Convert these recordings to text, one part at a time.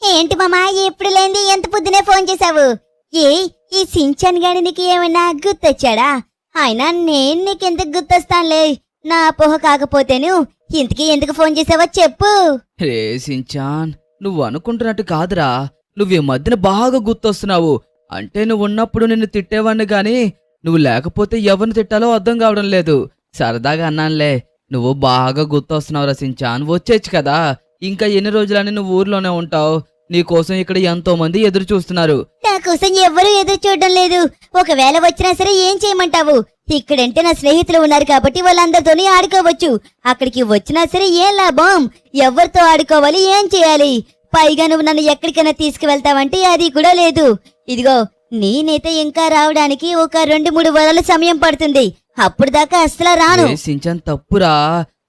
ఏంటి మామా ఎప్పుడు లేంది ఎంత పొద్దునే ఫోన్ చేశావు? ఏ ఈ సించాన్ గాడి నీకు ఏమైనా గుర్తొచ్చాడా? అయినా నేను నీకెందుకు గుర్తొస్తానులే, నా అపోహ కాకపోతేను. ఇంతకీ ఎందుకు ఫోన్ చేసావో చెప్పు. రే సించాన్, నువ్వు అనుకుంటున్నట్టు కాదురా. నువ్వు ఈ మధ్యన బాగా గుర్తొస్తున్నావు. అంటే నువ్వు ఉన్నప్పుడు నిన్ను తిట్టేవాడిని గాని నువ్వు లేకపోతే ఎవరిని తిట్టాలో అర్థం కావడం లేదు. సరదాగా అన్నానులే. నువ్వు బాగా గుర్తొస్తున్నావు రా సించాన్. వచ్చేచ్చు కదా. ఇంకా ఎన్ని రోజులని నువ్వు ఊర్లోనే ఉంటావు? నీకోసం ఇక్కడ ఎంతో మంది ఎదురు చూస్తున్నారు. నా కోసం ఎవ్వరూ ఎదురు చూడడం లేదు. ఒకవేళ వచ్చినా సరే ఏం చేయమంటావు? ఇక్కడంటే నా స్నేహితులు ఉన్నారు కాబట్టి వాళ్ళందరితోని ఆడుకోవచ్చు. అక్కడికి వచ్చినా సరే ఏం లాభం? ఎవరితో ఆడుకోవాలి, ఏం చేయాలి? పైగా నువ్వు నన్ను ఎక్కడికైనా తీసుకువెళ్తావంటే అది కూడా లేదు. ఇదిగో నేనైతే ఇంకా రావడానికి ఒక 2-3 వారాల సమయం పడుతుంది. అప్పుడు దాకా అస్సలు రాను. ఏ సించాన్, తప్పురా.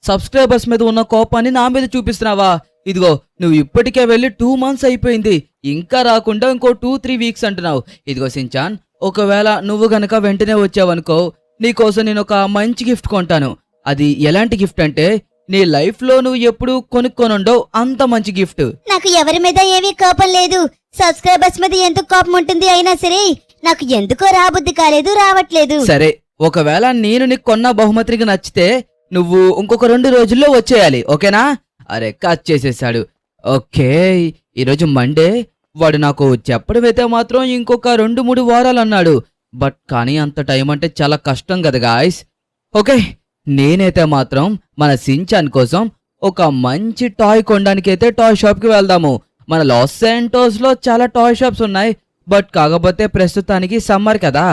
సబ్స్క్రైబర్స్ మీద ఉన్న కోపాన్ని నా మీద చూపిస్తున్నావా? ఇదిగో నువ్వు ఇప్పటికే వెళ్ళి 2 months అయిపోయింది. ఇంకా రాకుండా ఇంకో 2-3 weeks అంటున్నావు. ఇదిగో సించాన్, ఒకవేళ నువ్వు గనక వెంటనే వచ్చావనుకో, నీకోసం నేను ఒక మంచి గిఫ్ట్ కొంటాను. అది ఎలాంటి గిఫ్ట్ అంటే నీ లైఫ్ లో నువ్వు ఎప్పుడు కొనుక్కొనుండవు అంత మంచి గిఫ్ట్. నాకు ఎవరి మీద ఏమీ కోపం లేదు. సబ్స్క్రైబర్స్ మీద ఎందుకు కోపం ఉంటుంది? అయినా సరే నాకు ఎందుకో రాబుద్ది కాలేదు, రావట్లేదు. సరే, ఒకవేళ నేను నీకు కొన్న బహుమతికి నచ్చితే నువ్వు ఇంకొక 2 రోజుల్లో వచ్చేయాలి, ఓకేనా? అరే కట్ చేసేసాడు. ఓకే, ఈరోజు మండే. వాడు నాకు చెప్పడమైతే మాత్రం ఇంకొక 2-3 వారాలు అన్నాడు. బట్ కానీ అంత టైం అంటే చాలా కష్టం కదా గాయస్. ఓకే, నేనైతే మాత్రం మన సించాన్ కోసం ఒక మంచి టాయ్ కొనడానికైతే టాయ్ షాప్కి వెళ్దాము. మన లాస్ శాంటోస్ లో చాలా టాయ్ షాప్స్ ఉన్నాయి. బట్ కాకపోతే ప్రస్తుతానికి సమ్మర్ కదా,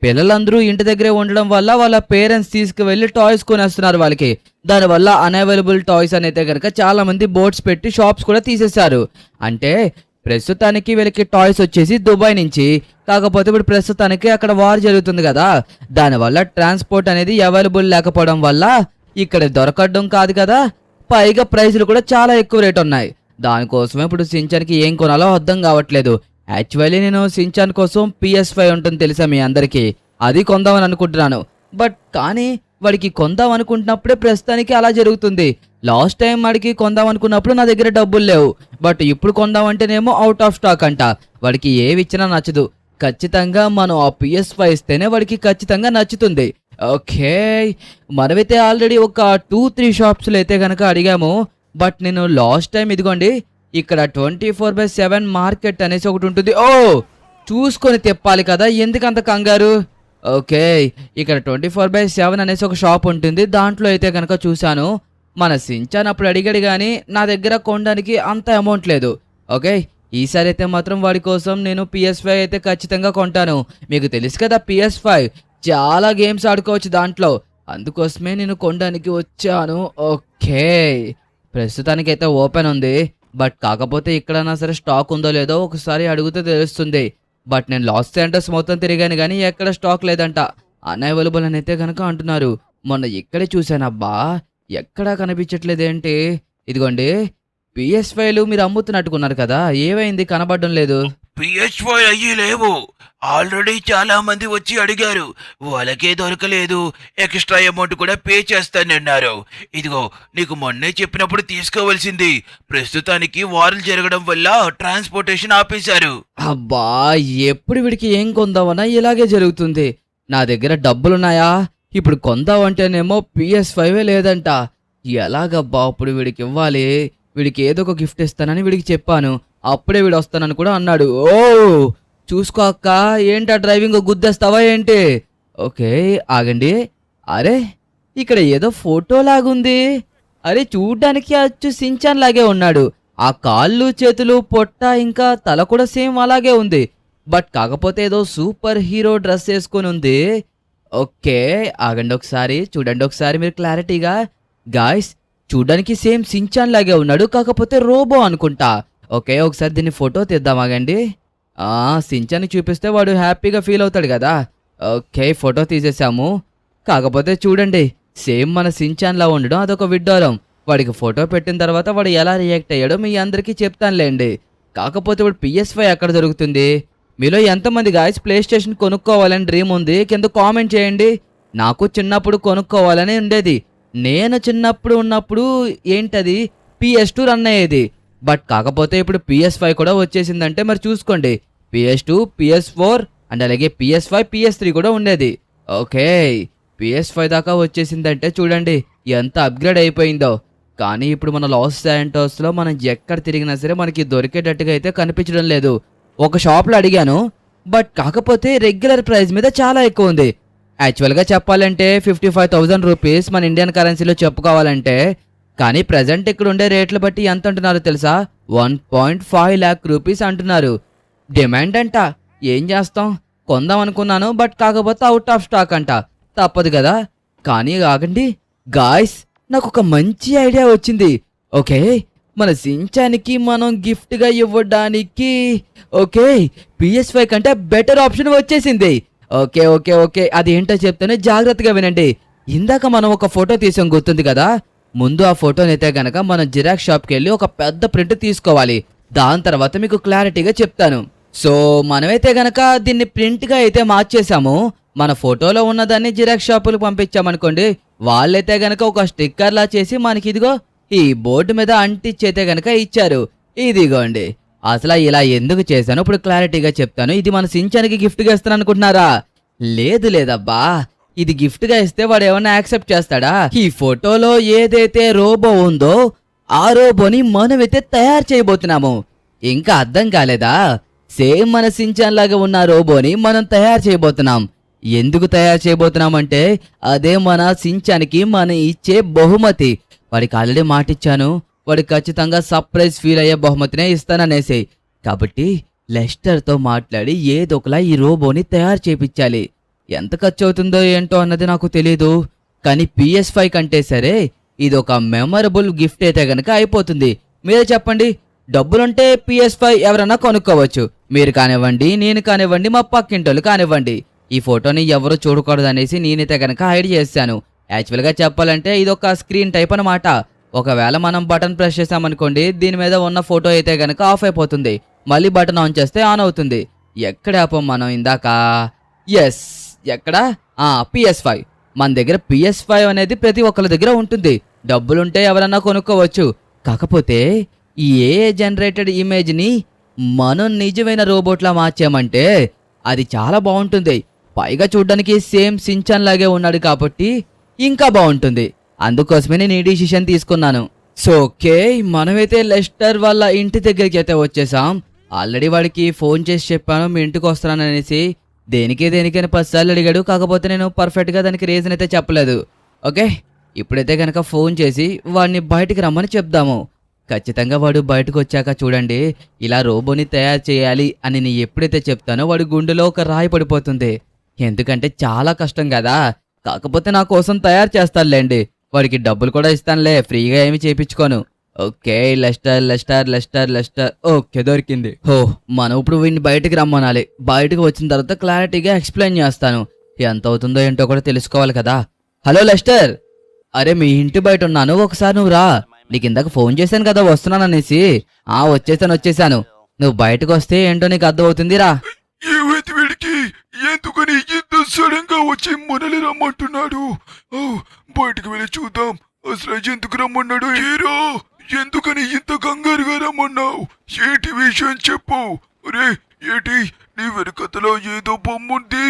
పిల్లలందరూ ఇంటి దగ్గరే ఉండడం వల్ల వాళ్ళ పేరెంట్స్ తీసుకువెళ్లి టాయ్స్ కొనేస్తున్నారు వాళ్ళకి. దానివల్ల అన్అవైలబుల్ టాయ్స్ అనేది కనుక చాలా మంది బోర్డ్స్ పెట్టి షాప్స్ కూడా తీసేశారు. అంటే ప్రస్తుతానికి వీళ్ళకి టాయ్స్ వచ్చేసి దుబాయ్ నుంచి. కాకపోతే ఇప్పుడు ప్రస్తుతానికి అక్కడ వార్ జరుగుతుంది కదా, దానివల్ల ట్రాన్స్పోర్ట్ అనేది అవైలబుల్ లేకపోవడం వల్ల ఇక్కడ దొరకడం కాదు కదా, పైగా ప్రైజులు కూడా చాలా ఎక్కువ రేట్ ఉన్నాయి. దానికోసమే ఇప్పుడు సించాన్కి ఏం కొనాలో అర్థం కావట్లేదు. యాక్చువల్లీ నేను సించాన్ కోసం PS5 ఉంటుంది తెలుసా మీ అందరికీ, అది కొందామని అనుకుంటున్నాను. బట్ కానీ వాడికి కొందాం అనుకుంటున్నప్పుడే ప్రస్తుతానికి అలా జరుగుతుంది. లాస్ట్ టైం వాడికి కొందాం అనుకున్నప్పుడు నా దగ్గర డబ్బులు లేవు. బట్ ఇప్పుడు కొందామంటేనేమో అవుట్ ఆఫ్ స్టాక్ అంట. వాడికి ఏవి ఇచ్చినా నచ్చదు. ఖచ్చితంగా మనం ఆ PS5 ఇస్తేనే వాడికి ఖచ్చితంగా నచ్చుతుంది. ఓకే, మనమైతే ఆల్రెడీ ఒక 2-3 షాప్స్లో అయితే కనుక అడిగాము. బట్ నేను లాస్ట్ టైం ఇదిగోండి ఇక్కడ 24/7 మార్కెట్ అనేసి ఒకటి ఉంటుంది. ఓ, చూసుకొని తెప్పాలి కదా, ఎందుకంత కంగారు? ఓకే, ఇక్కడ 24/7 అనేసి ఒక షాప్ ఉంటుంది. దాంట్లో అయితే కనుక చూశాను. మన సించాన్ అప్పుడు అడిగాడు కానీ నా దగ్గర కొనడానికి అంత అమౌంట్ లేదు. ఓకే, ఈసారి అయితే మాత్రం వాడి కోసం నేను PS5 అయితే ఖచ్చితంగా కొంటాను. మీకు తెలుసు కదా, PS5 చాలా గేమ్స్ ఆడుకోవచ్చు దాంట్లో. అందుకోసమే నేను కొనడానికి వచ్చాను. ఓకే, ప్రస్తుతానికి అయితే ఓపెన్ ఉంది. బట్ కాకపోతే ఇక్కడన్నా సరే స్టాక్ ఉందో లేదో ఒకసారి అడిగితే తెలుస్తుంది. బట్ నేను లాస్ సెంటర్స్ మొత్తం తిరిగాను కానీ ఎక్కడ స్టాక్ లేదంట. అన్అవైలబుల్ అని అయితే కనుక అంటున్నారు. మొన్న ఇక్కడే చూశానబ్బా, ఎక్కడా కనిపించట్లేదేంటి? ఇదిగోండి PS5లు మీరు అమ్ముతున్నట్టుకున్నారు కదా, ఏమైంది? కనబడడం లేదు. PS5 అయ్యి లేవు. ఆల్రెడీ చాలా మంది వచ్చి అడిగారు, వాళ్ళకే దొరకలేదు. ఎక్స్ట్రా అమౌంట్ కూడా పే చేస్తానన్నారు. ఇదిగో నీకు మొన్నే చెప్పినప్పుడు తీసుకోవాల్సింది. ప్రస్తుతానికి వార్లు జరగడం వల్ల ట్రాన్స్పోర్టేషన్ ఆపేశారు. అబ్బా, ఎప్పుడు వీడికి ఏం కొందామన్నా ఇలాగే జరుగుతుంది. నా దగ్గర డబ్బులున్నాయా? ఇప్పుడు కొందామంటేనేమో PS5 లేదంట. ఎలాగబ్బా ఇప్పుడు వీడికి ఇవ్వాలి? వీడికి ఏదో ఒక గిఫ్ట్ ఇస్తానని వీడికి చెప్పాను. అప్పుడే వీడు వస్తానని కూడా అన్నాడు. ఓ, చూసుకో అక్క, ఏంటా డ్రైవింగ్ గుద్దేస్తావా ఏంటి? ఓకే ఆగండి. అరే ఇక్కడ ఏదో ఫోటో లాగుంది. అరే చూడ్డానికి అచ్చు సించాన్ లాగే ఉన్నాడు. ఆ కాళ్ళు చేతులు పొట్ట ఇంకా తల కూడా సేమ్ అలాగే ఉంది. బట్ కాకపోతే ఏదో సూపర్ హీరో డ్రెస్ వేసుకొని ఉంది. ఓకే ఆగండి ఒకసారి, చూడండి ఒకసారి మీరు క్లారిటీగా. గాయ్స్, చూడ్డానికి సేమ్ సించాన్ లాగే ఉన్నాడు, కాకపోతే రోబో అనుకుంటా. ఓకే, ఒకసారి దీన్ని ఫోటో తీద్దాం ఆగండి. సించాన్ చూపిస్తే వాడు హ్యాపీగా ఫీల్ అవుతాడు కదా. ఓకే, ఫోటో తీసేసాము. కాకపోతే చూడండి సేమ్ మన సించాన్లా ఉండడం అదొక విడ్డూరం. వాడికి ఫోటో పెట్టిన తర్వాత వాడు ఎలా రియాక్ట్ అయ్యాడో మీ అందరికీ చెప్తానులేండి. కాకపోతే వాడు PS5 ఎక్కడ దొరుకుతుంది? మీలో ఎంతమంది గాయస్ ప్లే స్టేషన్ కొనుక్కోవాలని డ్రీమ్ ఉంది? కింద కామెంట్ చేయండి. నాకు చిన్నప్పుడు కొనుక్కోవాలని ఉండేది. నేను చిన్నప్పుడు ఉన్నప్పుడు ఏంటది PS2 రన్ అయ్యేది. బట్ కాకపోతే ఇప్పుడు PS5 కూడా వచ్చేసిందంటే మరి చూసుకోండి, PS2, PS4 అండ్ అలాగే PS5, PS3 కూడా ఉండేది. ఓకే, PS5 దాకా వచ్చేసిందంటే చూడండి ఎంత అప్గ్రేడ్ అయిపోయిందో. కానీ ఇప్పుడు మన లాస్ శాంటోస్లో మనం ఎక్కడ తిరిగినా సరే మనకి దొరికేటట్టుగా అయితే కనిపించడం లేదు. ఒక షాప్లో అడిగాను, బట్ కాకపోతే రెగ్యులర్ ప్రైస్ మీద చాలా ఎక్కువ ఉంది. యాక్చువల్గా చెప్పాలంటే 55,000 రూపీస్ మన ఇండియన్ కరెన్సీలో చెప్పుకోవాలంటే. కానీ ప్రజెంట్ ఇక్కడ ఉండే రేట్లు బట్టి ఎంత అంటున్నారో తెలుసా? 1.5 lakh రూపీస్ అంటున్నారు. డిమాండ్ అంట, ఏం చేస్తాం, కొందాం అనుకున్నాను బట్ కాకపోతే అవుట్ ఆఫ్ స్టాక్ అంట, తప్పదు కదా. కానీ ఆగండి గాయ్స్, నాకు ఒక మంచి ఐడియా వచ్చింది. ఓకే, మన సించానికి మనం గిఫ్ట్గా ఇవ్వడానికి ఓకే PS5 కంటే బెటర్ ఆప్షన్ వచ్చేసింది. ఓకే ఓకే ఓకే అది ఏంటో చెప్తాను, జాగ్రత్తగా వినండి. ఇందాక మనం ఒక ఫోటో తీసాం గుర్తుంది కదా, ముందు ఆ ఫోటోనైతే గనక మనం జిరాక్స్ షాప్కి వెళ్ళి ఒక పెద్ద ప్రింట్ తీసుకోవాలి. దాని తర్వాత మీకు క్లారిటీగా చెప్తాను. సో మనమైతే గనక దీన్ని ప్రింట్గా అయితే మార్చేసాము. మన ఫోటోలో ఉన్నదాన్ని జిరాక్స్ షాపులకు పంపించామనుకోండి, వాళ్ళైతే గనక ఒక స్టిక్కర్ లా చేసి మనకి ఇదిగో ఈ బోర్డు మీద అంటించైతే గనక ఇచ్చారు. ఇదిగోండి. అసలు ఇలా ఎందుకు చేశాను ఇప్పుడు క్లారిటీగా చెప్తాను. ఇది మన సించానికి గిఫ్ట్గా ఇస్తాను అనుకుంటున్నారా? లేదు లేదబ్బా, ఇది గిఫ్ట్గా ఇస్తే వాడు ఏమన్నా యాక్సెప్ట్ చేస్తాడా? ఈ ఫోటోలో ఏదైతే రోబో ఉందో ఆ రోబోని మనమైతే తయారు చేయబోతున్నాము. ఇంకా అర్థం కాలేదా? సేమ్ మన సించాన్ లాగా ఉన్న రోబోని మనం తయారు చేయబోతున్నాం. ఎందుకు తయారు చేయబోతున్నాం అంటే అదే మన సించానికి మనం ఇచ్చే బహుమతి. వాడికి ఆల్రెడీ మాటిచ్చాను, వాడికి ఖచ్చితంగా సర్ప్రైజ్ ఫీల్ అయ్యే బహుమతినే ఇస్తాననేసి. కాబట్టి లెస్టర్తో మాట్లాడి ఏదొకలా ఈ రోబోని తయారు చేపించాలి. ఎంత ఖర్చు అవుతుందో ఏంటో అన్నది నాకు తెలీదు, కానీ PS5 కంటే సరే ఇది ఒక మెమరబుల్ గిఫ్ట్ అయితే గనక అయిపోతుంది. మీరే చెప్పండి, డబ్బులుంటే PS5 ఎవరైనా కొనుక్కోవచ్చు. మీరు కానివ్వండి, నేను కానివ్వండి, మా పక్కింటోళ్ళు కానివ్వండి. ఈ ఫోటోని ఎవరు చూడకూడదు అనేసి నేనైతే గనక హైడ్ చేశాను. యాక్చువల్గా చెప్పాలంటే ఇది ఒక స్క్రీన్ టైప్ అన్నమాట. ఒకవేళ మనం బటన్ ప్రెస్ చేసామనుకోండి, దీని మీద ఉన్న ఫోటో అయితే గనక ఆఫ్ అయిపోతుంది. మళ్ళీ బటన్ ఆన్ చేస్తే ఆన్ అవుతుంది. ఎక్కడ ఆపం మనం ఇందాక? ఎస్, ఎక్కడ? PS5. మన దగ్గర PS5 అనేది ప్రతి ఒక్కరి దగ్గర ఉంటుంది. డబ్బులుంటే ఎవరన్నా కొనుక్కోవచ్చు. కాకపోతే ఈ AI జనరేటెడ్ ఇమేజ్ని మనం నిజమైన రోబోట్లా మార్చామంటే అది చాలా బాగుంటుంది. పైగా చూడ్డానికి సేమ్ సించాన్ లాగే ఉన్నాడు కాబట్టి ఇంకా బాగుంటుంది. అందుకోసమే నేను ఈ డిసిషన్ తీసుకున్నాను. సో ఓకే, మనమైతే లెస్టర్ వాళ్ళ ఇంటి దగ్గరికి అయితే వచ్చేసాం. ఆల్రెడీ వాడికి ఫోన్ చేసి చెప్పాను మీ ఇంటికి వస్తున్నాననేసి. దేనికైనా 10 సార్లు అడిగాడు, కాకపోతే నేను పర్ఫెక్ట్గా దానికి రీజన్ అయితే చెప్పలేదు. ఓకే, ఇప్పుడైతే కనుక ఫోన్ చేసి వాడిని బయటికి రమ్మని చెప్దాము. ఖచ్చితంగా వాడు బయటకు వచ్చాక చూడండి, ఇలా రోబోని తయారు చేయాలి అని నేను ఎప్పుడైతే చెప్తానో వాడి గుండెలో ఒక రాయి పడిపోతుంది. ఎందుకంటే చాలా కష్టం కదా. కాకపోతే నా కోసం తయారు చేస్తానులేండి, వాడికి డబ్బులు కూడా ఇస్తానులే, ఫ్రీగా ఏమి చేయించుకోను. Okay, Lester Lester Lester Lester. Okay, దొరికింది. మనం ఇప్పుడు వీడిని బయటికి రమ్మనాలి. బయటకు వచ్చిన తర్వాత క్లారిటీగా ఎక్స్ప్లెయిన్ చేస్తాను. ఎంత అవుతుందో ఏంటో కూడా తెలుసుకోవాలి కదా. హలో లెస్టర్, అరే మీ ఇంటి బయట ఉన్నాను, ఒకసారి నువ్వు రా. నీకు ఇందాక ఫోన్ చేశాను కదా వస్తున్నాననేసి. వచ్చేసాను. నువ్వు బయటకు వస్తే ఏంటో నీకు అర్థమవుతుంది రా. ఏమైతే వీడికి ఎందుకని ఇంత సడన్ గా వచ్చి మనల్ని రమ్మంటున్నాడు? బయటకు వెళ్ళి చూద్దాం అసలు ఎందుకు రమ్మన్నాడు. హీరో, ఎందుకని ఇంత కంగారుగా రమ్మన్నావు? ఏంటి విషయం చెప్పు. రే ఏంటి, నీ వెనకతలో ఏదో బొమ్మ ఉంది,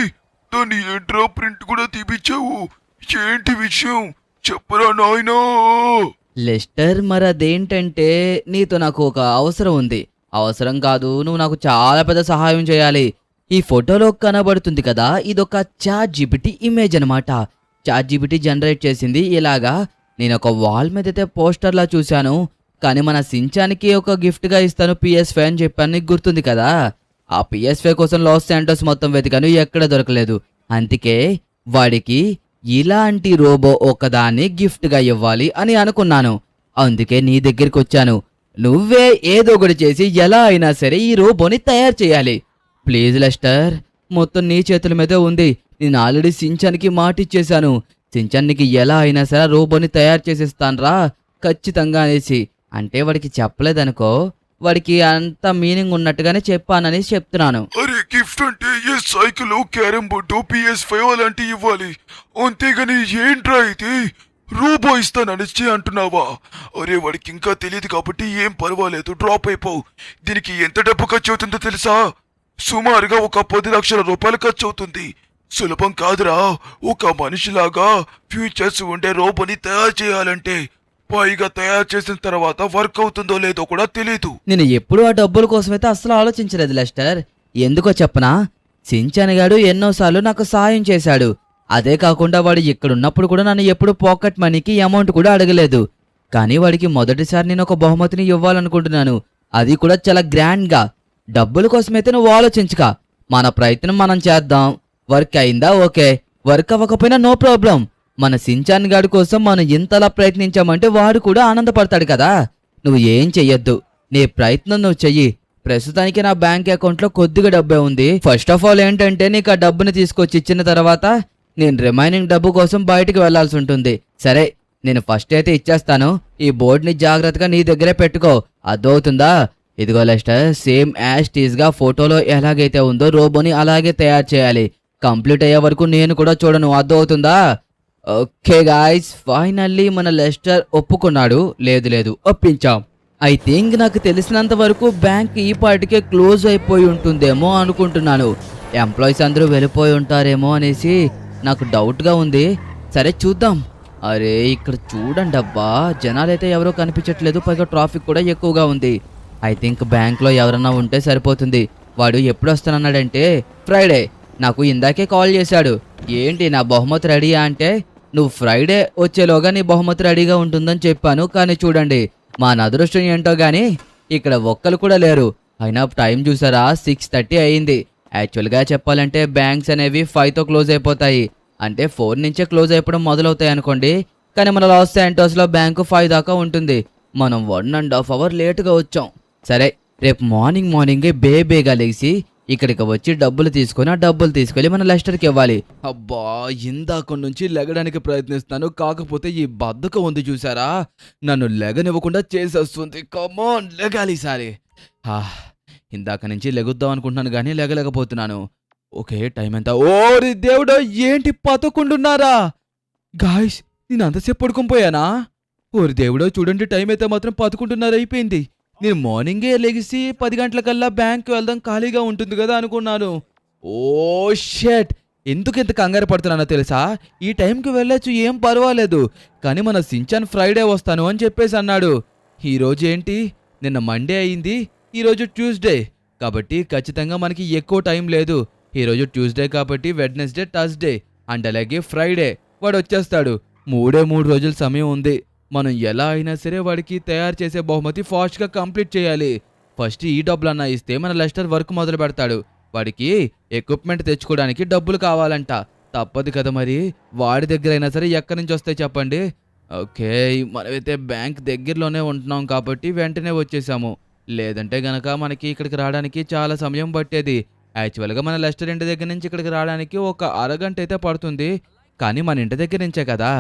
దాన్ని ఏంట్రా ప్రింట్ కూడా తీపిచ్చావు. ఏంటి విషయం చెప్పరా నాయనా? లెస్టర్, మరి అదేంటంటే నీతో నాకు ఒక అవసరం ఉంది. అవసరం కాదు, నువ్వు నాకు చాలా పెద్ద సహాయం చేయాలి. ఈ ఫోటోలో కనబడుతుంది కదా, ఇదొక ChatGPT ఇమేజ్ అనమాట. ChatGPT జనరేట్ చేసింది. ఇలాగా నేను ఒక వాల్ మీద అయితే పోస్టర్లా చూశాను. కానీ మన సించానికి ఒక గిఫ్ట్గా ఇస్తాను PS5 అని చెప్పాను, నీకు గుర్తుంది కదా. ఆ PS5 కోసం లాస్ శాంటోస్ మొత్తం వెతికాను, ఎక్కడ దొరకలేదు. అందుకే వాడికి ఇలాంటి రోబో ఒకదాన్ని గిఫ్ట్గా ఇవ్వాలి అని అనుకున్నాను. అందుకే నీ దగ్గరికి వచ్చాను. నువ్వే ఏదో ఒకటి చేసి ఎలా అయినా సరే ఈ రోబోని తయారు చేయాలి. ప్లీజ్ లెస్టర్, మొత్తం నీ చేతుల మీదే ఉంది. నేను ఆల్రెడీ సించానికి మాటిచ్చేశాను. సించానికి ఎలా అయినా సరే రోబోని తయారు చేసేస్తాన్రా ఖచ్చితంగా అనేసి. అంటే వాడికి చెప్పలేదనుకో, వాడికి అంత మీనింగ్ ఉన్నట్టుగానే చెప్పానని చెప్తున్నాను. అరే గిఫ్ట్ అంటే ఏ సైకిల్, క్యారమ్ బోర్డు, PS5 అలాంటివి ఇవ్వాలి. అంతేగాని ఏంట్రా ఇది? రూబో ఇస్తాననిచ్చి అంటున్నావా? అరే వాడికి ఇంకా తెలియదు కాబట్టి ఏం పర్వాలేదు, డ్రాప్ అయిపోవు. దీనికి ఎంత డబ్బు ఖర్చు అవుతుందో తెలుసా? సుమారుగా ఒక 10 లక్షల రూపాయలు ఖర్చు అవుతుంది. సులభం కాదురా ఒక మనిషిలాగా ఫ్యూచర్స్ ఉండే రోబోని తయారు చేయాలంటే. పైగా తయారు చేసిన తర్వాత వర్క్ అవుతుందో లేదో కూడా తెలీదు. నేను ఎప్పుడు ఆ డబ్బుల కోసమైతే అస్సలు ఆలోచించలేదు లెస్టర్. ఎందుకో చెప్పనా, సించాన్ గాడు ఎన్నోసార్లు నాకు సాయం చేశాడు. అదే కాకుండా వాడు ఇక్కడున్నప్పుడు కూడా నన్ను ఎప్పుడు పాకెట్ మనీకి అమౌంట్ కూడా అడగలేదు. కానీ వాడికి మొదటిసారి నేను ఒక బహుమతిని ఇవ్వాలనుకుంటున్నాను, అది కూడా చాలా గ్రాండ్గా. డబ్బుల కోసమైతే నువ్వు ఆలోచించక, మన ప్రయత్నం మనం చేద్దాం. వర్క్ అయిందా ఓకే, వర్క్ అవ్వకపోయినా నో ప్రాబ్లం. మన సించాన్ గాడి కోసం మనం ఇంతలా ప్రయత్నించామంటే వాడు కూడా ఆనందపడతాడు కదా. నువ్వు ఏం చెయ్యొద్దు, నీ ప్రయత్నం నువ్వు చెయ్యి. ప్రస్తుతానికి నా బ్యాంక్ అకౌంట్లో కొద్దిగా డబ్బే ఉంది. ఫస్ట్ ఆఫ్ ఆల్ ఏంటంటే నీకు ఆ డబ్బుని తీసుకొచ్చి ఇచ్చిన తర్వాత నేను రిమైనింగ్ డబ్బు కోసం బయటికి వెళ్లాల్సి ఉంటుంది. సరే, నేను ఫస్ట్ అయితే ఇచ్చేస్తాను. ఈ బోర్డుని జాగ్రత్తగా నీ దగ్గరే పెట్టుకో, అర్థమవుతుందా? ఇదిగో లెస్టర్, సేమ్ యాజ్ టీజ్ గా ఫోటోలో ఎలాగైతే ఉందో రోబోని అలాగే తయారు చేయాలి. కంప్లీట్ అయ్యే వరకు నేను కూడా చూడను, అర్థమవుతుందా? ఓకే గాయ్స్, ఫైనల్లీ మన లెస్టర్ ఒప్పుకున్నాడు. లేదు ఒప్పించాం. ఐ థింక్ నాకు తెలిసినంత వరకు బ్యాంక్ ఈ పాటికే క్లోజ్ అయిపోయి ఉంటుందేమో అనుకుంటున్నాను. ఎంప్లాయీస్ అందరూ వెళ్ళిపోయి ఉంటారేమో అనేసి నాకు డౌట్గా ఉంది. సరే చూద్దాం. అరే ఇక్కడ చూడండి అబ్బా, జనాలైతే ఎవరో కనిపించట్లేదు, పైగా ట్రాఫిక్ కూడా ఎక్కువగా ఉంది. ఐ థింక్ బ్యాంక్లో ఎవరన్నా ఉంటే సరిపోతుంది. వాడు ఎప్పుడు వస్తానన్నాడంటే ఫ్రైడే. నాకు ఇందాకే కాల్ చేశాడు. ఏంటి నా బహుమతి రెడీయా అంటే, నువ్వు ఫ్రైడే వచ్చేలోగా నీ బహుమతి రెడీగా ఉంటుందని చెప్పాను. కానీ చూడండి మా అదృష్టం ఏంటో గానీ ఇక్కడ ఒక్కరు కూడా లేరు. అయినా టైం చూసారా, 6:30 అయింది. యాక్చువల్గా చెప్పాలంటే బ్యాంక్స్ అనేవి 5తో క్లోజ్ అయిపోతాయి, అంటే 4 నుంచే క్లోజ్ అయిపోవడం మొదలవుతాయి అనుకోండి. కానీ మన లాస్ శాంటోస్లో బ్యాంకు 5 దాకా ఉంటుంది. మనం 1.5 అవర్ లేటుగా వచ్చాం. సరే, రేపు మార్నింగే బేగా లేచి ఇక్కడికి వచ్చి డబ్బులు తీసుకొని ఆ డబ్బులు తీసుకెళ్ళి మన లెస్టర్కి ఇవ్వాలి. అబ్బా, ఇందాక నుంచి లెగడానికి ప్రయత్నిస్తాను, కాకపోతే ఈ బద్ధకం ఉంది చూసారా, నన్ను లెగనివ్వకుండా చేసేస్తుంది. కమాన్ లెగాలి సారి. ఇందాక నుంచి లెగుద్దాం అనుకుంటున్నాను కానీ లెగలేకపోతున్నాను. ఓకే, టైం ఎంత? ఓరి దేవుడా, ఏంటి 11:30? గాయ్స్, నేను అంతసేపు పడుకునిపోయానా? ఓరి దేవుడో, చూడండి టైం అయితే మాత్రం 11:30 అయిపోయింది. నేను మార్నింగే లెగిసి 10 గంటలకల్లా బ్యాంక్ వెళ్దాం, ఖాళీగా ఉంటుంది కదా అనుకున్నాను. ఓ షెట్, ఎందుకు ఎంత కంగారు పడుతున్నానో తెలుసా? ఈ టైంకి వెళ్ళొచ్చు, ఏం పర్వాలేదు. కానీ మన సించాన్ ఫ్రైడే వస్తాను అని చెప్పేసి అన్నాడు. ఈరోజు ఏంటి, నిన్న మండే అయింది, ఈరోజు ట్యూస్డే, కాబట్టి ఖచ్చితంగా మనకి ఎక్కువ టైం లేదు. ఈరోజు ట్యూస్డే కాబట్టి వెడ్నెస్డే, థర్స్డే అండ్ అలాగే ఫ్రైడే వాడు వచ్చేస్తాడు. 3 రోజుల సమయం ఉంది. మనం ఎలా అయినా సరే వాడికి తయారు చేసే బహుమతి ఫాస్ట్గా కంప్లీట్ చేయాలి. ఫస్ట్ ఈ డబ్బులన్నా ఇస్తే మన లెస్టర్ వర్క్ మొదలు పెడతాడు. వాడికి ఎక్విప్మెంట్ తెచ్చుకోవడానికి డబ్బులు కావాలంట, తప్పదు కదా మరి. వాడి దగ్గర అయినా సరే ఎక్కడి నుంచి వస్తాయి చెప్పండి. ఓకే, మనమైతే బ్యాంక్ దగ్గరలోనే ఉంటున్నాం కాబట్టి వెంటనే వచ్చేసాము. లేదంటే గనక మనకి ఇక్కడికి రావడానికి చాలా సమయం పట్టేది. యాక్చువల్గా మన లెస్టర్ ఇంటి దగ్గర నుంచి ఇక్కడికి రావడానికి ఒక అరగంట అయితే పడుతుంది, కానీ మన ఇంటి దగ్గర నుంచే కదా.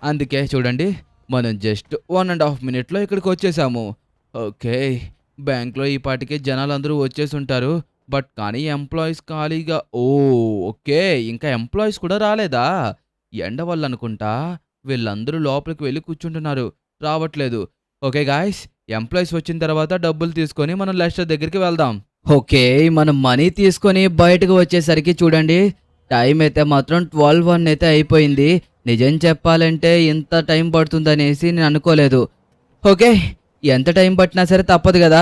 అందుకే చూడండి, మనం జస్ట్ 1.5 మినిట్లో ఇక్కడికి వచ్చేసాము. ఓకే, బ్యాంక్లో ఈ పాటికి జనాలందరూ వచ్చేసి ఉంటారు, బట్ కానీ ఎంప్లాయీస్ ఖాళీగా. ఓకే, ఇంకా ఎంప్లాయీస్ కూడా రాలేదా? ఎండ వల్ల అనుకుంటా వీళ్ళందరూ లోపలికి వెళ్ళి కూర్చుంటున్నారు, రావట్లేదు. ఓకే గాయ్స్, ఎంప్లాయీస్ వచ్చిన తర్వాత డబ్బులు తీసుకొని మనం లెస్టర్ దగ్గరికి వెళ్దాం. ఓకే, మనం మనీ తీసుకొని బయటకు వచ్చేసరికి చూడండి టైం అయితే మాత్రం 12:01 అయితే అయిపోయింది. నిజం చెప్పాలంటే ఇంత టైం పడుతుందనేసి నేను అనుకోలేదు. ఓకే, ఎంత టైం పట్టినా సరే తప్పదు కదా.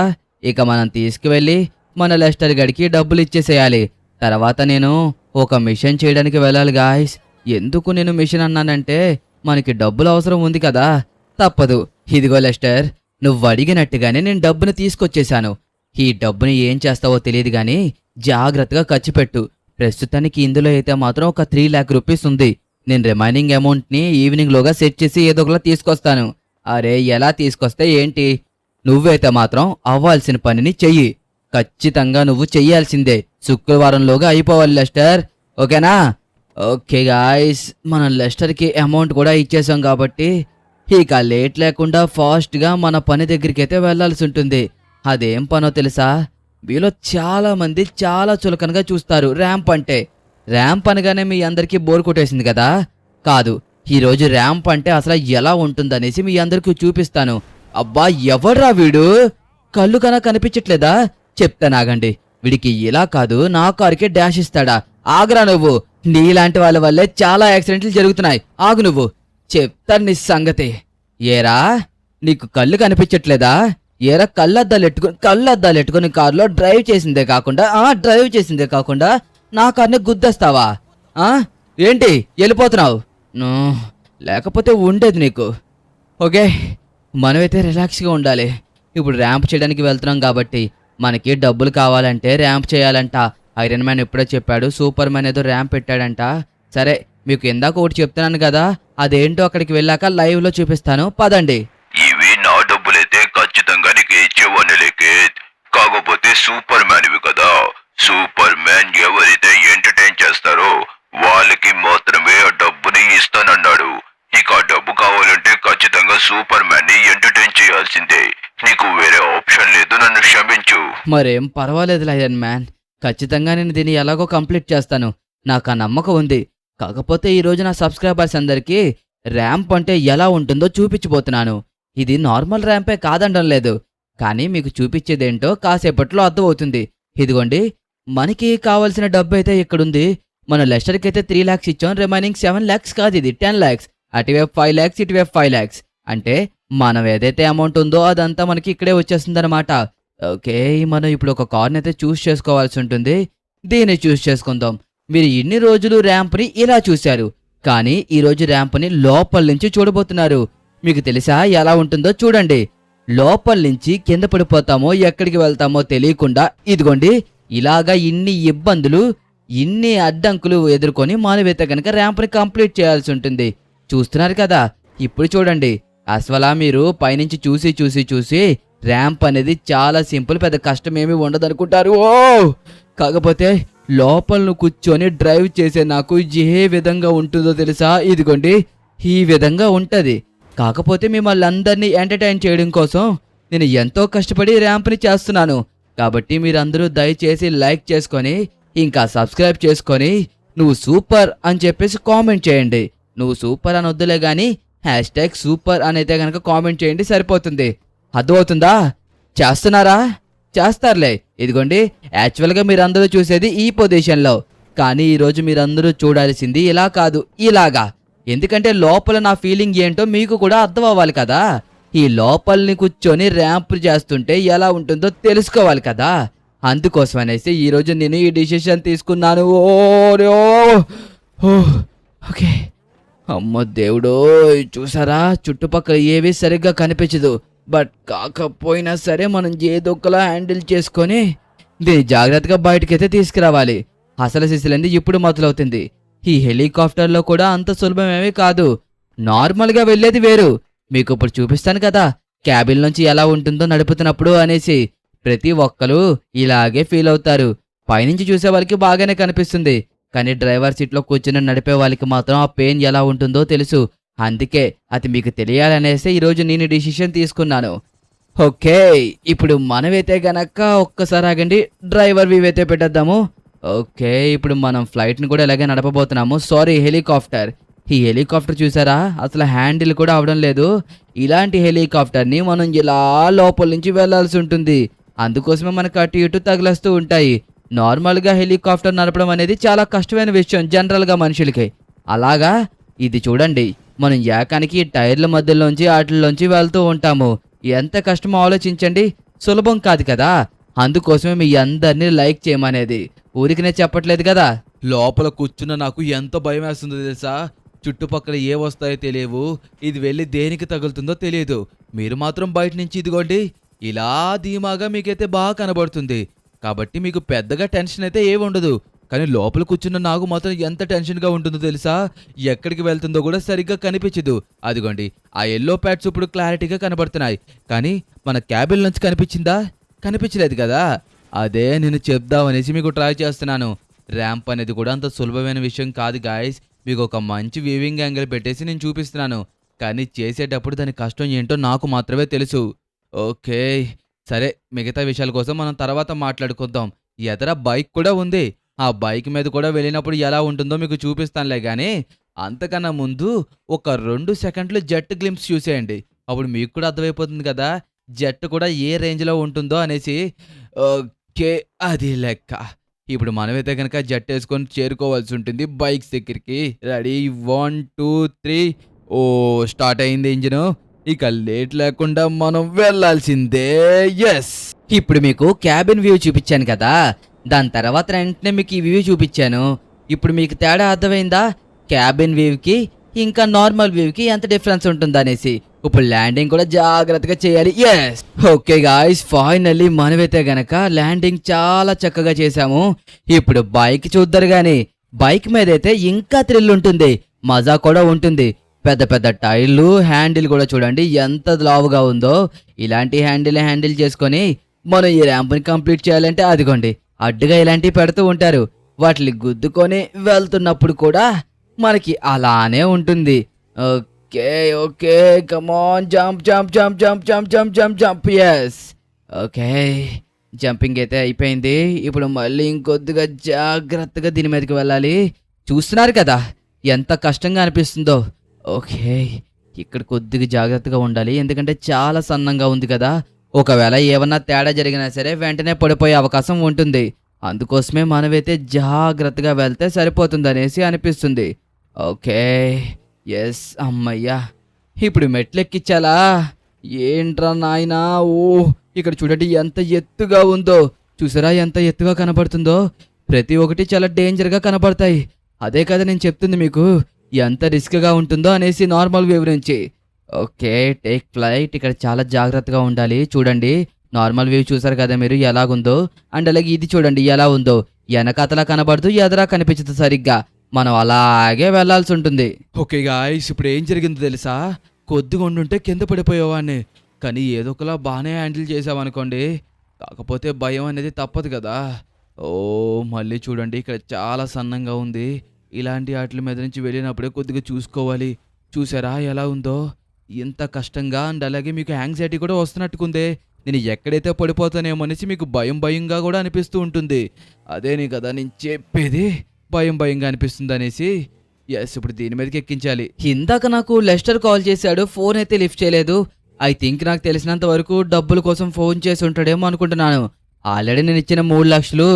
ఇక మనం తీసుకువెళ్ళి మన లెస్టర్ గడికి డబ్బులు ఇచ్చేసేయాలి. తర్వాత నేను ఒక మిషన్ చేయడానికి వెళ్ళాలి గాయ్స్. ఎందుకు నేను మిషన్ అన్నానంటే మనకి డబ్బులు అవసరం ఉంది కదా, తప్పదు. ఇదిగో లెస్టర్, నువ్వు అడిగినట్టుగానే నేను డబ్బుని తీసుకొచ్చేశాను. ఈ డబ్బుని ఏం చేస్తావో తెలియదు కానీ జాగ్రత్తగా ఖర్చు పెట్టు. ప్రస్తుతానికి ఇందులో అయితే మాత్రం ఒక 3 lakh రూపీస్ ఉంది. నేను రిమైనింగ్ అమౌంట్ని ఈవినింగ్లోగా సెట్ చేసి ఏదో ఒకలా తీసుకొస్తాను. అరే, ఎలా తీసుకొస్తే ఏంటి, నువ్వైతే మాత్రం అవ్వాల్సిన పనిని చెయ్యి. ఖచ్చితంగా నువ్వు చెయ్యాల్సిందే. శుక్రవారంలోగా అయిపోవాలి లెస్టర్, ఓకేనా? ఓకే గాయ్స్, మనం లెస్టర్కి అమౌంట్ కూడా ఇచ్చేసాం కాబట్టి ఇక లేట్ లేకుండా ఫాస్ట్గా మన పని దగ్గరికి అయితే వెళ్లాల్సి ఉంటుంది. అదేం పనో తెలుసా? మీలో చాలా మంది చాలా చులకనగా చూస్తారు ర్యాంప్ అంటే. ర్యాంప్ అనగానే మీ అందరికీ బోర్ కొట్టేసింది కదా? కాదు, ఈరోజు ర్యాంప్ అంటే అసలు ఎలా ఉంటుందనేసి మీ అందరికీ చూపిస్తాను. అబ్బా ఎవర్రా వీడు, కళ్ళు కన్నా కనిపించట్లేదా? చెప్తానాగండి. వీడికి ఇలా కాదు, నా కారుకే డాష్ ఇస్తాడా? ఆగరా నువ్వు. నీలాంటి వాళ్ళ వల్లే చాలా యాక్సిడెంట్లు జరుగుతున్నాయి. ఆగు నువ్వు, చెప్తాను నీ సంగతి. ఏరా నీకు కళ్ళు కనిపించట్లేదా? ఏరా కళ్ళద్దాలు ఎట్టుకుని కారులో డ్రైవ్ చేసిందే కాకుండా నా కార్ని గుద్దేస్తావా? ఏంటి వెళ్ళిపోతున్నావు? లేకపోతే ఉండేది నీకు. ఓకే, మనమైతే రిలాక్స్గా ఉండాలి. ఇప్పుడు ర్యాంప్ చేయడానికి వెళ్తున్నాం కాబట్టి మనకి డబ్బులు కావాలంటే ర్యాంప్ చేయాలంట. ఐరన్ మ్యాన్ ఎప్పుడో చెప్పాడు, సూపర్ మ్యాన్ ఏదో ర్యాంప్ పెట్టాడంట. సరే, మీకు ఇందాక ఒకటి చెప్తున్నాను కదా, అదేంటో అక్కడికి వెళ్ళాక లైవ్లో చూపిస్తాను, పదండి. ఇవి నా డబ్బులైతే ఖచ్చితంగా నీకు ఇచ్చేవాడిని లేకే. కాకపోతే సూపర్ మ్యాన్ ఇవి కదా. సూపర్ మ్యాన్ ఎవరైతే ఎంటర్టైన్ చేస్తారో వాళ్ళకి మాత్రమే ఆ డబ్బుని ఇస్తానన్నాడు. నీకు ఆ డబ్బు కావాలంటే ఖచ్చితంగా సూపర్ మ్యాన్ ని ఎంటర్టైన్ చేయాల్సిందే. నీకు వేరే ఆప్షన్ లేదు, నన్ను క్షమించు. మరేం పర్వాలేదు ఐరన్ మ్యాన్, ఖచ్చితంగా నేను దీన్ని ఎలాగో కంప్లీట్ చేస్తాను. నాకు ఆ నమ్మకం ఉంది. కాకపోతే ఈరోజు నా సబ్స్క్రైబర్స్ అందరికీ ర్యాంప్ అంటే ఎలా ఉంటుందో చూపించబోతున్నాను. ఇది నార్మల్ ర్యాంపే కాదనడం లేదు, కానీ మీకు చూపించేదేంటో కాసేపట్లో అర్థమవుతుంది. ఇదిగోండి, మనకి కావాల్సిన డబ్బు అయితే ఇక్కడుంది. మన లెస్టర్కి అయితే 3 lakhs ఇచ్చాం, రిమైనింగ్ 7 lakhs కాదు, ఇది 10 lakhs. అటువైపు 5 lakhs, ఇటువైపు 5 lakhs. అంటే మనం ఏదైతే అమౌంట్ ఉందో అదంతా మనకి ఇక్కడే వచ్చేస్తుంది అనమాట. ఓకే, మనం ఇప్పుడు ఒక కార్ని అయితే చూస్ చేసుకోవాల్సి ఉంటుంది. దీన్ని చూస్ చేసుకుందాం. మీరు ఇన్ని రోజులు ర్యాంప్ని ఇలా చూశారు, కానీ ఈరోజు ర్యాంప్ని లోపల నుంచి చూడబోతున్నారు. మీకు తెలుసా ఎలా ఉంటుందో? చూడండి, లోపల నుంచి కింద పడిపోతామో ఎక్కడికి వెళ్తామో తెలియకుండా ఇదిగోండి ఇలాగా ఇన్ని ఇబ్బందులు, ఇన్ని అడ్డంకులు ఎదుర్కొని మానవైతే కనుక ర్యాంప్ని కంప్లీట్ చేయాల్సి ఉంటుంది. చూస్తున్నారు కదా, ఇప్పుడు చూడండి. అసలా మీరు పైనుంచి చూసి ర్యాంప్ అనేది చాలా సింపుల్, పెద్ద కష్టమేమీ ఉండదనుకుంటారు. కాకపోతే లోపల కూర్చొని డ్రైవ్ చేసే నాకు ఏ విధంగా ఉంటుందో తెలుసా? ఇదిగోండి ఈ విధంగా ఉంటది. కాకపోతే మిమ్మల్ని అందరినీ ఎంటర్టైన్ చేయడం కోసం నేను ఎంతో కష్టపడి ర్యాంప్ని చేస్తున్నాను. కాబట్టి మీరందరూ దయచేసి లైక్ చేసుకొని ఇంకా సబ్స్క్రైబ్ చేసుకొని నువ్వు సూపర్ అని చెప్పేసి కామెంట్ చేయండి. నువ్వు సూపర్ అని వద్దులే కానీ #సూపర్ అని అయితే కనుక కామెంట్ చేయండి, సరిపోతుంది. అర్థమవుతుందా? చేస్తున్నారా? చేస్తారులే. ఇదిగోండి, యాక్చువల్గా మీరందరూ చూసేది ఈ పొజిషన్లో, కానీ ఈరోజు మీరందరూ చూడాల్సింది ఇలా కాదు, ఇలాగా. ఎందుకంటే లోపల నా ఫీలింగ్ ఏంటో మీకు కూడా అర్థం అవ్వాలి కదా. ఈ లోపల్ని కూర్చొని ర్యాంప్ చేస్తుంటే ఎలా ఉంటుందో తెలుసుకోవాలి కదా. అందుకోసం అనేసి ఈరోజు నేను ఈ డిసిషన్ తీసుకున్నాను. ఓకే, అమ్మ దేవుడో, చూసారా చుట్టుపక్కల ఏవి సరిగ్గా కనిపించదు. బట్ కాకపోయినా సరే మనం ఏదొక్కలా హ్యాండిల్ చేసుకొని దీన్ని జాగ్రత్తగా బయటకైతే తీసుకురావాలి. అసలు సిసిలంది ఇప్పుడు మొదలవుతుంది. ఈ హెలికాప్టర్లో కూడా అంత సులభమేమీ కాదు. నార్మల్గా వెళ్ళేది వేరు, మీకు ఇప్పుడు చూపిస్తాను కదా క్యాబిన్ నుంచి ఎలా ఉంటుందో నడుపుతున్నప్పుడు అనేసి. ప్రతి ఒక్కరు ఇలాగే ఫీల్ అవుతారు. పైనుంచి చూసే వాళ్ళకి బాగానే కనిపిస్తుంది, కానీ డ్రైవర్ సీట్లో కూర్చుని నడిపే వాళ్ళకి మాత్రం ఆ పెయిన్ ఎలా ఉంటుందో తెలుసు. అందుకే అది మీకు తెలియాలనేసి ఈరోజు నేను డిసిషన్ తీసుకున్నాను. ఓకే, ఇప్పుడు మనమైతే గనక ఒక్కసారి ఆగండి, డ్రైవర్ వీవైతే పెట్టేద్దాము. ఓకే, ఇప్పుడు మనం ఫ్లైట్ని కూడా ఇలాగే నడపబోతున్నాము. Sorry, helicopter. ఈ హెలికాప్టర్ చూసారా, అసలు హ్యాండిల్ కూడా అవడం లేదు. ఇలాంటి హెలికాప్టర్ని మనం ఇలా లోపల నుంచి వెళ్లాల్సి ఉంటుంది. అందుకోసమే మనకు అటు ఇటు తగిలేస్తూ ఉంటాయి. నార్మల్గా హెలికాప్టర్ నడపడం అనేది చాలా కష్టమైన విషయం జనరల్గా మనుషులకి. అలాగా ఇది చూడండి, మనం ఏకానికి టైర్ల మధ్యలోంచి వాటిల్లోంచి వెళ్తూ ఉంటాము. ఎంత కష్టమో ఆలోచించండి, సులభం కాదు కదా. అందుకోసమే మీ అందరినీ లైక్ చేయమనేది, ఊరికినే చెప్పట్లేదు కదా. లోపల కూర్చున్న నాకు ఎంత భయం వేస్తుందో తెలుసా. చుట్టుపక్కల ఏ వస్తాయో తెలియవు, ఇది వెళ్ళి దేనికి తగులుతుందో తెలియదు. మీరు మాత్రం బయట నుంచి ఇదిగోండి ఇలా ధీమాగా మీకైతే బాగా కనబడుతుంది. కాబట్టి మీకు పెద్దగా టెన్షన్ అయితే ఏమి ఉండదు. కానీ లోపల కూర్చున్న నాకు మాత్రం ఎంత టెన్షన్గా ఉంటుందో తెలుసా. ఎక్కడికి వెళ్తుందో కూడా సరిగ్గా కనిపించదు. అదిగోండి ఆ ఎల్లో ప్యాడ్స్ ఇప్పుడు క్లారిటీగా కనబడుతున్నాయి, కానీ మన క్యాబిన్ నుంచి కనిపించిందా? కనిపించలేదు కదా. అదే నేను చెప్దామనేసి మీకు ట్రై చేస్తున్నాను. ర్యాంప్ అనేది కూడా అంత సులభమైన విషయం కాదు గాయస్. మీకు ఒక మంచి వీవింగ్ యాంగిల్ పెట్టేసి నేను చూపిస్తున్నాను, కానీ చేసేటప్పుడు దాని కష్టం ఏంటో నాకు మాత్రమే తెలుసు. ఓకే సరే, మిగతా విషయాల కోసం మనం తర్వాత మాట్లాడుకుందాం. ఎదర బైక్ కూడా ఉంది, ఆ బైక్ మీద కూడా వెళ్ళినప్పుడు ఎలా ఉంటుందో మీకు చూపిస్తానులే. కానీ అంతకన్నా ముందు ఒక 2 సెకండ్లు జెట్ గ్లింప్స్ చూసేయండి. అప్పుడు మీకు కూడా అర్థమైపోతుంది కదా జెట్ కూడా ఏ రేంజ్లో ఉంటుందో అనేసి. ఓకే, అది లెక్క. ఇప్పుడు మనమైతే కనుక జెట్ వేసుకొని చేరుకోవాల్సి ఉంటుంది బైక్స్ దగ్గరికి. రెడీ 1 2 3. ఓ స్టార్ట్ అయింది ఇంజిన్. ఇక లేట్ లేకుండా మనం వెళ్ళాల్సిందే. ఎస్, ఇప్పుడు మీకు క్యాబిన్ వ్యూ చూపించాను కదా, దాని తర్వాత వెంటనే మీకు ఈ వ్యూ చూపించాను. ఇప్పుడు మీకు తేడా అర్థమైందా? క్యాబిన్ వ్యూకి ఇంకా నార్మల్ వ్యూకి ఎంత డిఫరెన్స్ ఉంటుందనేసి. ఇప్పుడు ల్యాండింగ్ కూడా జాగ్రత్తగా చేయాలి. ఎస్, ఓకే గాయ్స్, ఫైనల్లీ మనమైతే గనక ల్యాండింగ్ చాలా చక్కగా చేసాము. ఇప్పుడు బైక్ చూద్దరు గాని, బైక్ మీద అయితే ఇంకా థ్రిల్ ఉంటుంది, మజా కూడా ఉంటుంది. పెద్ద పెద్ద టైర్లు, హ్యాండిల్ కూడా చూడండి ఎంత లావుగా ఉందో. ఇలాంటి హ్యాండిల్ చేసుకొని మనం ఈ ర్యాంప్ని కంప్లీట్ చేయాలంటే అదిగోండి అడ్డుగా ఇలాంటివి పెడుతూ ఉంటారు. వాటిని గుద్దుకొని వెళ్తున్నప్పుడు కూడా మనకి అలానే ఉంటుంది. Okay okay, come on, jump jump jump jump jump jump jump jump. Yes, okay, jumping అయితే అయిపోయింది. ఇప్పుడు మళ్ళీ ఇంకొద్దిగా జాగ్రత్తగా దీని మీదకి వెళ్ళాలి. చూస్తున్నారు కదా ఎంత కష్టంగా అనిపిస్తుందో. ఓకే, ఇక్కడ కొద్దిగా జాగ్రత్తగా ఉండాలి, ఎందుకంటే చాలా సన్నంగా ఉంది కదా. ఒకవేళ ఏమన్నా తేడా జరిగినా సరే వెంటనే పడిపోయే అవకాశం ఉంటుంది. అందుకోసమే మనమైతే జాగ్రత్తగా వెళ్తే సరిపోతుంది అనేసి అనిపిస్తుంది. ఓకే, ఎస్, అమ్మయ్యా. ఇప్పుడు మెట్లెక్కించాలా? ఏంట్రా నాయనా? ఓ, ఇక్కడ చూడండి ఎంత ఎత్తుగా ఉందో. చూసారా ఎంత ఎత్తుగా కనబడుతుందో? ప్రతి ఒక్కటి చాలా డేంజర్గా కనబడతాయి. అదే కదా నేను చెప్తుంది మీకు ఎంత రిస్క్గా ఉంటుందో అనేసి నార్మల్ వ్యూ నుంచి. Okay, take flight. ఇక్కడ చాలా జాగ్రత్తగా ఉండాలి. చూడండి నార్మల్ వ్యూ చూసారు కదా మీరు ఎలాగుందో, అండ్ అలాగే ఇది చూడండి ఎలా ఉందో. వెనకతలా కనబడుతూ ఎదరా కనిపించదు సరిగ్గా. మనం అలాగే వెళ్లాల్సి ఉంటుంది. ఓకే గాయ్స్, ఇప్పుడు ఏం జరిగిందో తెలుసా? కొద్దిగా ఉండుంటే కింద పడిపోయేవాడిని, కానీ ఏదో ఒకలా బాగానే హ్యాండిల్ చేసామనుకోండి. కాకపోతే భయం అనేది తప్పదు కదా. ఓ, మళ్ళీ చూడండి ఇక్కడ చాలా సన్నంగా ఉంది. ఇలాంటి వాటి మీద నుంచి వెళ్ళినప్పుడే కొద్దిగా చూసుకోవాలి. చూసారా ఎలా ఉందో? ఇంత కష్టంగా, అండ్ అలాగే మీకు యాంగ్జైటీ కూడా వస్తున్నట్టుకుందే. నేను ఎక్కడైతే పడిపోతానేమో అనేసి మీకు భయంగా కూడా అనిపిస్తూ ఉంటుంది. అదేనే కదా నేను చెప్పేది, భయంగా అనిపిస్తుంది అనేసి. ఎస్, ఇప్పుడు దీని మీదకి ఎక్కించాలి. ఇందాక నాకు లెస్టర్ కాల్ చేశాడు, ఫోన్ అయితే లిఫ్ట్ చేయలేదు. ఐ థింక్ నాకు తెలిసినంత వరకు డబ్బుల కోసం ఫోన్ చేసి ఉంటాడేమో అనుకుంటున్నాను. ఆల్రెడీ నేను ఇచ్చిన 3 లక్షలు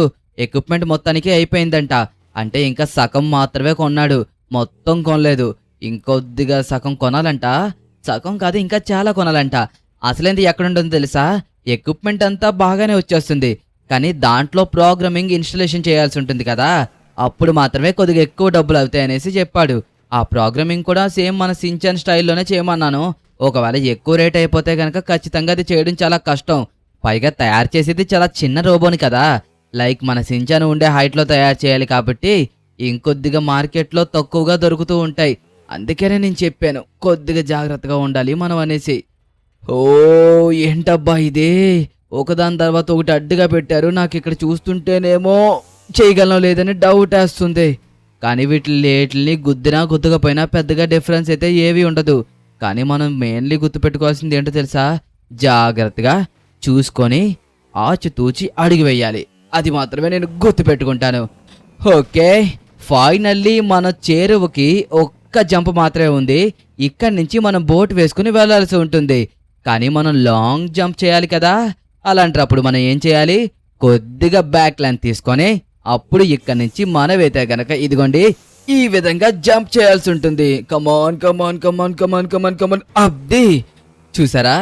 ఎక్విప్మెంట్ మొత్తానికి అయిపోయిందంట. అంటే ఇంకా సగం మాత్రమే కొన్నాడు, మొత్తం కొనలేదు. ఇంకొద్దిగా సగం కొనాలంట. సగం కాదు, ఇంకా చాలా కొనాలంట. అసలేంది ఎక్కడుంటుందో తెలుసా? ఎక్విప్మెంట్ అంతా బాగానే వచ్చేస్తుంది, కానీ దాంట్లో ప్రోగ్రామింగ్ ఇన్స్టాలేషన్ చేయాల్సి ఉంటుంది కదా, అప్పుడు మాత్రమే కొద్దిగా ఎక్కువ డబ్బులు అవుతాయి అనేసి చెప్పాడు. ఆ ప్రోగ్రామింగ్ కూడా సేమ్ మన సించాన్ స్టైల్లోనే చేయమన్నాను. ఒకవేళ ఎక్కువ రేట్ అయిపోతే కనుక ఖచ్చితంగా అది చేయడం చాలా కష్టం. పైగా తయారు చేసేది చాలా చిన్న రోబోని కదా, లైక్ మన సించాన్ ఉండే హైట్లో తయారు చేయాలి కాబట్టి ఇంకొద్దిగా మార్కెట్లో తక్కువగా దొరుకుతూ ఉంటాయి. అందుకనే నేను చెప్పాను కొద్దిగా జాగ్రత్తగా ఉండాలి మనం అనేసి. ఓ ఏంటబ్బా ఇది, ఒకదాని తర్వాత ఒకటి అడ్డుగా పెట్టారు. నాకు ఇక్కడ చూస్తుంటేనేమో చేయగలను లేదని డౌట్ వేస్తుంది. కానీ వీటిని గుద్దినా గుద్దకపోయినా పెద్దగా డిఫరెన్స్ అయితే ఏవి ఉండదు. కానీ మనం మెయిన్లీ గుర్తుపెట్టుకోవాల్సింది ఏంటో తెలుసా? జాగ్రత్తగా చూసుకొని ఆచితూచి అడుగు వేయాలి. అది మాత్రమే నేను గుర్తుపెట్టుకుంటాను. ఓకే, ఫైనల్లీ మన చేరువకి ఒక్క జంప్ మాత్రమే ఉంది. ఇక్కడి నుంచి మనం బోట్ వేసుకుని వెళ్లాల్సి ఉంటుంది. కానీ మనం లాంగ్ జంప్ చేయాలి కదా. అలాంటప్పుడు మనం ఏం చేయాలి? కొద్దిగా బ్యాక్ లైన్ తీసుకొని అప్పుడు ఇక్కడి నుంచి మనమైతే గనక ఇదిగోండి ఈ విధంగా జంప్ చేయాల్సి ఉంటుంది. కమాన్ కమాన్ కమాన్ కమాన్ కమాన్ కమాన్. అబ్ది చూసారా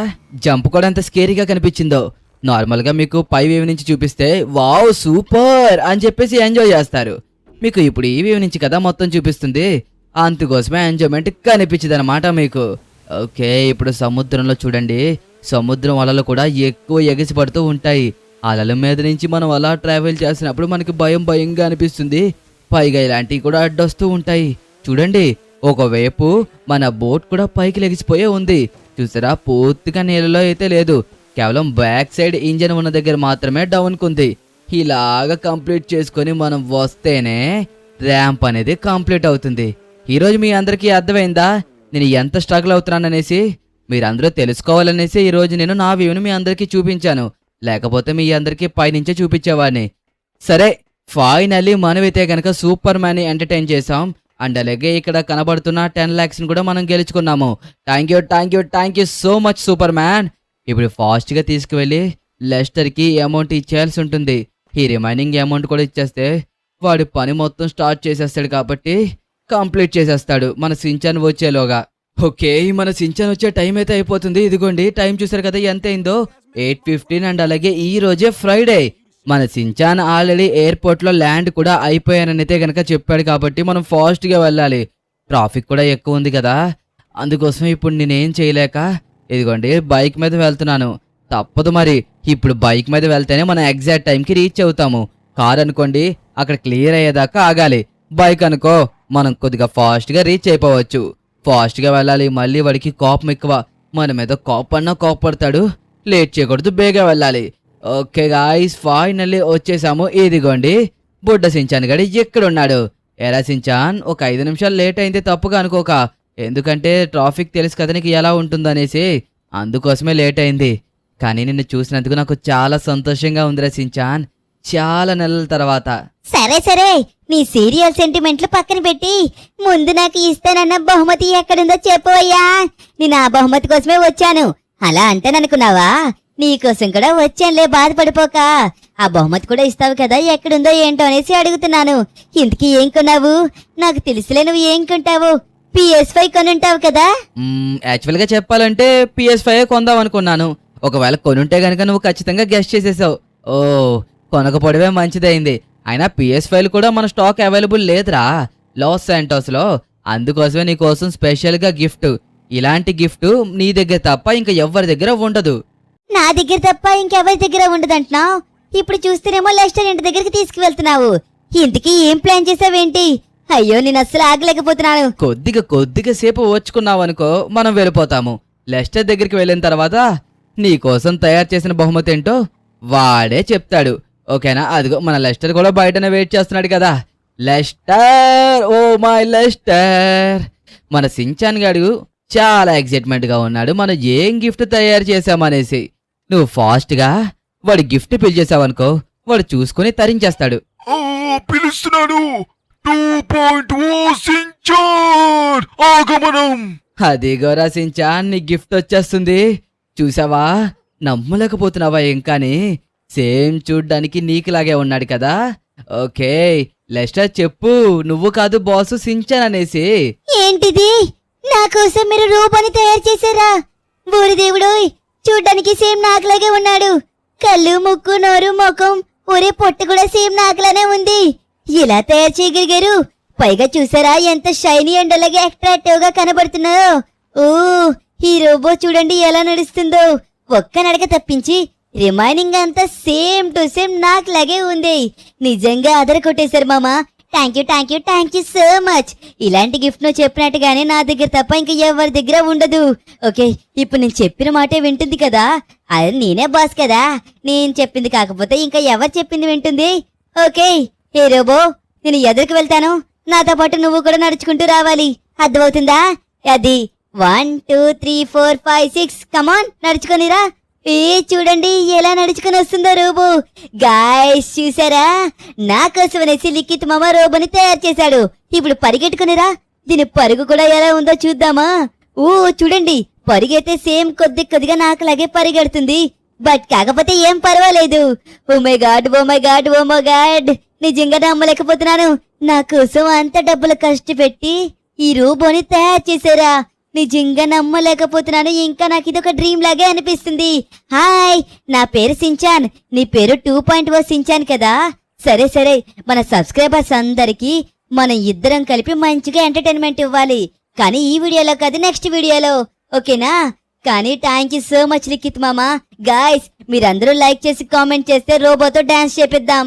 జంప్ కూడా ఎంత స్కేరీగా కనిపించిందో. నార్మల్గా మీకు పై వేవ్ నుంచి చూపిస్తే వావ్ సూపర్ అని చెప్పేసి ఎంజాయ్ చేస్తారు. మీకు ఇప్పుడు ఈ వేవ్ నుంచి కదా మొత్తం చూపిస్తుంది, అందుకోసమే ఎంజాయ్మెంట్ కనిపించింది అనమాట మీకు. ఓకే, ఇప్పుడు సముద్రంలో చూడండి, సముద్రం అలలు కూడా ఎక్కువ ఎగిసి పడుతూ ఉంటాయి. అలల మీద నుంచి మనం అలా ట్రావెల్ చేసినప్పుడు మనకి భయంగా అనిపిస్తుంది. పైగా ఇలాంటివి కూడా అడ్డొస్తూ ఉంటాయి. చూడండి, ఒకవైపు మన బోట్ కూడా పైకి లెగిసిపోయే ఉంది. చూసారా, పూర్తిగా నీళ్ళలో అయితే లేదు, కేవలం బ్యాక్ సైడ్ ఇంజన్ ఉన్న దగ్గర మాత్రమే డౌన్ కుంది. ఇలాగా కంప్లీట్ చేసుకొని మనం వస్తేనే ర్యాంప్ అనేది కంప్లీట్ అవుతుంది. ఈరోజు మీ అందరికీ అర్థమైందా నేను ఎంత స్ట్రగుల్ అవుతున్నాననేసి? మీరందరూ తెలుసుకోవాలనేసి ఈరోజు నేను నా వ్యూని మీ అందరికీ చూపించాను, లేకపోతే మీ అందరికీ పైనుంచే చూపించేవాడిని. సరే, ఫైనల్లీ మనమైతే కనుక సూపర్ మ్యాన్ని ఎంటర్టైన్ చేసాం. అండ్ అలాగే ఇక్కడ కనబడుతున్న 10 lakhs ని కూడా మనం గెలుచుకున్నాము. Thank you so much Superman. ఇప్పుడు ఫాస్ట్ గా తీసుకువెళ్ళి లెస్టర్ కి అమౌంట్ ఇచ్చేయాల్సి ఉంటుంది. ఈ రిమైనింగ్ అమౌంట్ కూడా ఇచ్చేస్తే వాడి పని మొత్తం స్టార్ట్ చేసేస్తాడు కాబట్టి కంప్లీట్ చేసేస్తాడు మన సించాన్ వచ్చేలోగా. ఓకే, మన సించాన్ వచ్చే టైం అయితే అయిపోతుంది. ఇదిగోండి టైం చూసారు కదా ఎంత అయిందో, 8:15. అండ్ అలాగే ఈ రోజే ఫ్రైడే. మన సించాన్ ఆల్రెడీ ఎయిర్పోర్ట్ లో ల్యాండ్ కూడా అయిపోయానని అయితే గనక చెప్పాడు కాబట్టి మనం ఫాస్ట్ గా వెళ్ళాలి. ట్రాఫిక్ కూడా ఎక్కువ ఉంది కదా, అందుకోసం ఇప్పుడు నేనేం చేయలేక ఇదిగోండి బైక్ మీద వెళ్తున్నాను. తప్పదు మరి, ఇప్పుడు బైక్ మీద వెళ్తేనే మనం ఎగ్జాక్ట్ టైంకి రీచ్ అవుతాము. కార్ అనుకోండి అక్కడ క్లియర్ అయ్యేదాకా ఆగాలి. బైక్ అనుకో మనం కొద్దిగా ఫాస్ట్ గా రీచ్ అయిపోవచ్చు. ఫాస్ట్ గా వెళ్ళాలి. మళ్ళీ వాడికి కోపం ఎక్కువ, మన మీద కోపన్నా కోపడతాడు. లేట్ చేయకూడదు, బేగా వెళ్ళాలి. ఓకే గాయ్స్, ఫైనల్లీ వచ్చేసాము. ఇదిగోండి బుడ్డ సించాన్ గడి ఎక్కడున్నాడు. ఎరా సించాన్, ఒక 5 నిమిషాలు లేట్ అయింది తప్పుగా అనుకోక, ఎందుకంటే ట్రాఫిక్ తెలుసు కదా నీకు ఎలా ఉంటుందనేసి, అందుకోసమే లేట్ అయింది. కానీ నిన్ను చూసినందుకు నాకు చాలా సంతోషంగా ఉందిరా సించాన్, చాలా నెలల తర్వాత. సరే సరే, నీ సీరియల్ సెంటిమెంట్లు పక్కన పెట్టి ముందు నాకు ఇస్తానన్న బహుమతి ఎక్కడుందో చెప్పవయ్యా. నేను ఆ బహుమతి కోసమే వచ్చాను. అలా అంటాననుకున్నావా? నీకోసం కూడా వచ్చానులే, బాధపడిపోక. ఆ బహుమతి కూడా ఇస్తావు కదా, ఎక్కడుందో ఏంటో అనేసి అడుగుతున్నాను. ఇంతకీ ఏం కొన్నావు? నాకు తెలుసులే నువ్వు ఏం కొంటావు. PS5 కొనుంటావు కదా? యాక్చువల్ గా చెప్పాలంటే PS5 కొందాం అనుకున్నాను. ఒకవేళ కొనుంటే గనుక నువ్వు ఖచ్చితంగా గెస్ట్ చేసేసావు. ఓ, కొనకపోవడమే మంచిదైంది. అయినా PS5 కూడా మన స్టాక్ అవైలబుల్ లేదురా లాస్ శాంటోస్ లో. అందుకోసమే నీకోసం స్పెషల్ గా గిఫ్ట్. ఇలాంటి గిఫ్ట్ నీ దగ్గర తప్ప ఇంకా ఎవరి దగ్గర ఉండదు. నా దగ్గర తప్ప ఇంకెవరి దగ్గర ఉండదంటున్నావు. ఇప్పుడు చూస్తేనేమో లెస్టర్ ఇంటి దగ్గరికి తీసుకువెళ్తున్నావు. ఇంతకీ ఏం ప్లాన్ చేసావేంటి? అయ్యో, నేను అస్సలు ఆగలేకపోతున్నాను. కొద్దిగా సేపు ఓచుకున్నావనుకో మనం వెళ్ళిపోతాము. లెస్టర్ దగ్గరికి వెళ్ళిన తర్వాత నీకోసం తయారు చేసిన బహుమతి ఏంటో వాడే చెప్తాడు. ఓకేనా? అదిగో మన లెస్టర్ కూడా బయటనే వెయిట్ చేస్తున్నాడు కదా. Lester, oh my Lester. మన సించాన్ గాడు చాలా ఎక్సైట్మెంట్ గా ఉన్నాడు మనం ఏం గిఫ్ట్ తయారు చేసామనేసి. నువ్వు ఫాస్ట్ గా వాడి గిఫ్ట్ పిలిచేసావనుకో వాడు చూసుకుని తరించేస్తాడు. ఓ, పిలుస్తున్నాడు. 2.0 సించాన్ ఆగమనం. అదిగోరా సించాన్, నీ గిఫ్ట్ వచ్చేస్తుంది. చూసావా? నమ్మలేకపోతున్నావా? ఇంకాని సేమ్ చూడ్డానికి నీకులాగే ఉన్నాడు కదా. ఓకే లెస్టర్, చెప్పు, నువ్వు కాదు బాసు సించాన్ అనేసి. ఏంటిది? నా కోసం మీరు రూపాన్ని తయారు చేశారా? బూరి దేవుడు, చూడ్డానికి సేమ్ నాకులాగే ఉన్నాడు. కళ్ళు, ముక్కు, నోరు, ముఖం, ఒరే పొట్ట కూడా సేమ్ నాకులానే ఉంది. ఇలా తయారు చేయగలిగారు? పైగా చూసారా ఎంత షైనీ అండ్ అలాగే అట్రాక్టివ్ గా కనబడుతున్నాయో. ఓ, ఈ రోబో చూడండి ఎలా నడుస్తుందో. ఒక్క నడక తప్పించి రిమైనింగ్ అంతా సేమ్ టు సేమ్ నాకులాగే ఉంది. నిజంగా అదర కొట్టేశారు మామా. Thank you so much. ఇలాంటి గిఫ్ట్ నువ్వు చెప్పినట్టుగానే నా దగ్గర తప్ప ఇంకా ఎవరి దగ్గర ఉండదు. ఓకే, ఇప్పుడు నేను చెప్పిన మాటే వింటుంది కదా. అది నేనే బాస్ కదా, నేను చెప్పింది కాకపోతే ఇంకా ఎవరు చెప్పింది వింటుంది. ఓకే హే రోబో, నేను ఎదురుకు వెళ్తాను, నాతో పాటు నువ్వు కూడా నడుచుకుంటూ రావాలి. అర్థమవుతుందా? అది 1 2 3 4 5 6 కమాన్, నడుచుకొనిరా. చూడండి ఎలా నడుచుకుని వస్తుందో రోబో. గాయ్స్ చూసారా? నా కోసం అనేసి లిఖిత్ మామ రోబోని తయారు చేశాడు. ఇప్పుడు పరిగెట్టుకునిరా. దీని పరుగు కూడా ఎలా ఉందో చూద్దామా? ఓ చూడండి, పరిగెత్తే సేమ్ కొద్దిగా నాకులాగే పరిగెడుతుంది. బట్ కాకపోతే ఏం పర్వాలేదు. ఓ మై గాడ్, నిజంగా నమ్మలేకపోతున్నాను. నా కోసం అంత డబ్బులు కష్టపెట్టి ఈ రోబోని తయారు చేశారా? నిజంగా నమ్మలేకపోతున్నాను. ఇంకా నాకు ఇదొక డ్రీమ్ లాగే అనిపిస్తుంది. హాయ్, నా పేరు సించాన్. నీ పేరు 2.0 సించాన్ కదా. సరే, మన సబ్స్క్రైబర్స్ అందరికి మనం ఇద్దరం కలిపి మంచిగా ఎంటర్టైన్మెంట్ ఇవ్వాలి. కానీ ఈ వీడియోలో కాదు, నెక్స్ట్ వీడియోలో. ఓకేనా? కానీ thank you so much Likhith మామ. గాయ్స్, మీరందరూ లైక్ చేసి కామెంట్ చేస్తే రోబోతో డాన్స్ చేపిద్దాం.